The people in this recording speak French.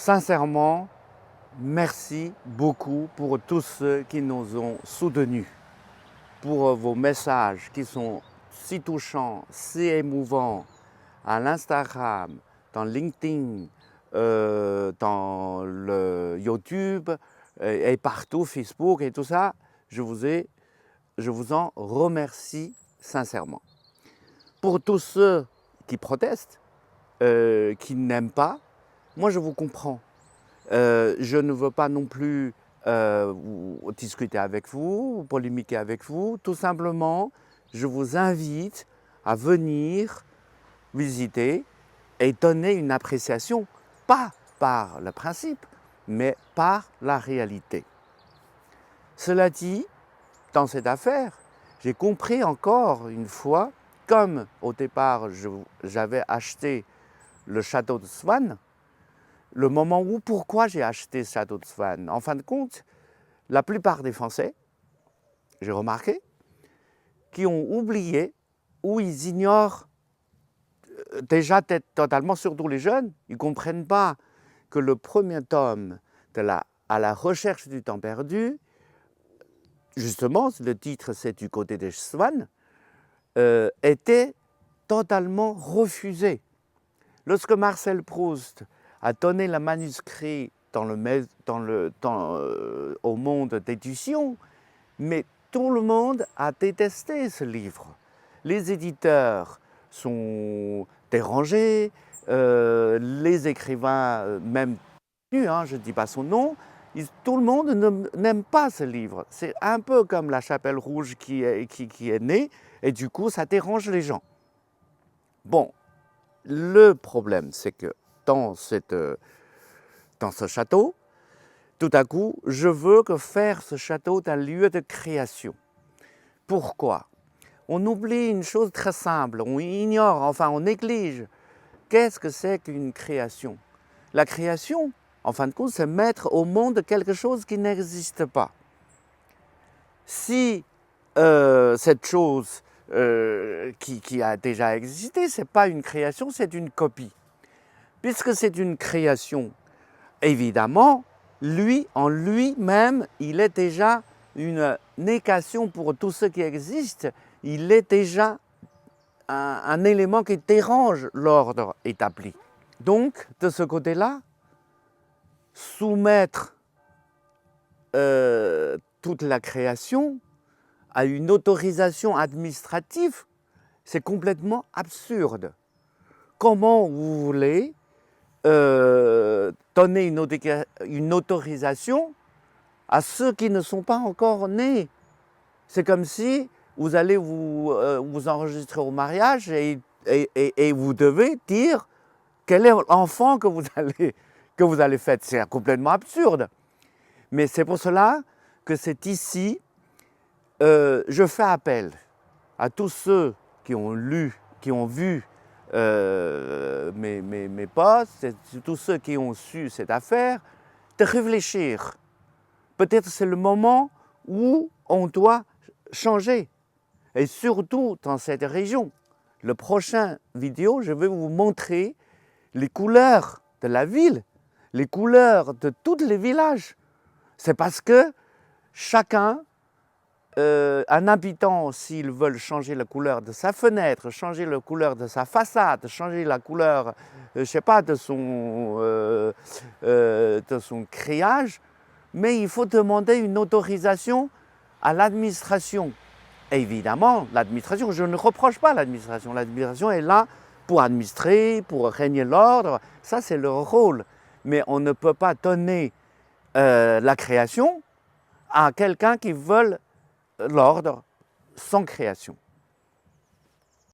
Sincèrement, merci beaucoup pour tous ceux qui nous ont soutenus, pour vos messages qui sont si touchants, si émouvants à l'Instagram, dans LinkedIn, dans le YouTube et partout, Facebook et tout ça. Je vous en remercie sincèrement. Pour tous ceux qui protestent, qui n'aiment pas, moi je vous comprends. Je ne veux pas non plus discuter avec vous, ou polémiquer avec vous. Tout simplement, je vous invite à venir visiter et donner une appréciation, pas par le principe, mais par la réalité. Cela dit, dans cette affaire, j'ai compris encore une fois, comme au départ j'avais acheté le château de Swan, le moment où, pourquoi j'ai acheté ce château de Swan. En fin de compte, la plupart des Français, j'ai remarqué, qui ont oublié ou ils ignorent déjà totalement, surtout les jeunes, ils ne comprennent pas que le premier tome de À la recherche du temps perdu, justement, le titre c'est Du côté de Swan, était totalement refusé. Lorsque Marcel Proust a donné le manuscrit au monde d'édition, mais tout le monde a détesté ce livre. Les éditeurs sont dérangés, les écrivains, même je ne dis pas son nom, tout le monde n'aime pas ce livre. C'est un peu comme La Chapelle Rouge qui est née, et du coup ça dérange les gens. Bon, le problème c'est que dans ce château, tout à coup, je veux faire ce château un lieu de création. Pourquoi? On oublie une chose très simple, on ignore, enfin on néglige. Qu'est-ce que c'est qu'une création? La création, en fin de compte, c'est mettre au monde quelque chose qui n'existe pas. Si cette chose qui a déjà existé, ce n'est pas une création, c'est une copie. Puisque c'est une création, évidemment, en lui-même, il est déjà une négation pour tout ce qui existe. Il est déjà un élément qui dérange l'ordre établi. Donc, de ce côté-là, soumettre toute la création à une autorisation administrative, c'est complètement absurde. Comment vous voulez donner une autorisation à ceux qui ne sont pas encore nés? C'est comme si vous allez vous enregistrer au mariage et vous devez dire quel est l'enfant que vous allez faire. C'est complètement absurde. Mais c'est pour cela que c'est ici, je fais appel à tous ceux qui ont lu, qui ont vu mes posts, tous ceux qui ont su cette affaire, de réfléchir. Peut-être c'est le moment où on doit changer. Et surtout dans cette région. Le prochain vidéo, je vais vous montrer les couleurs de la ville, les couleurs de tous les villages. C'est parce que chacun, un habitant, s'il veut changer la couleur de sa fenêtre, changer la couleur de sa façade, changer la couleur, je ne sais pas, de son créage, mais il faut demander une autorisation à l'administration. Évidemment, l'administration, je ne reproche pas l'administration. L'administration est là pour administrer, pour régner l'ordre. Ça, c'est leur rôle. Mais on ne peut pas donner la création à quelqu'un qui veut l'ordre sans création.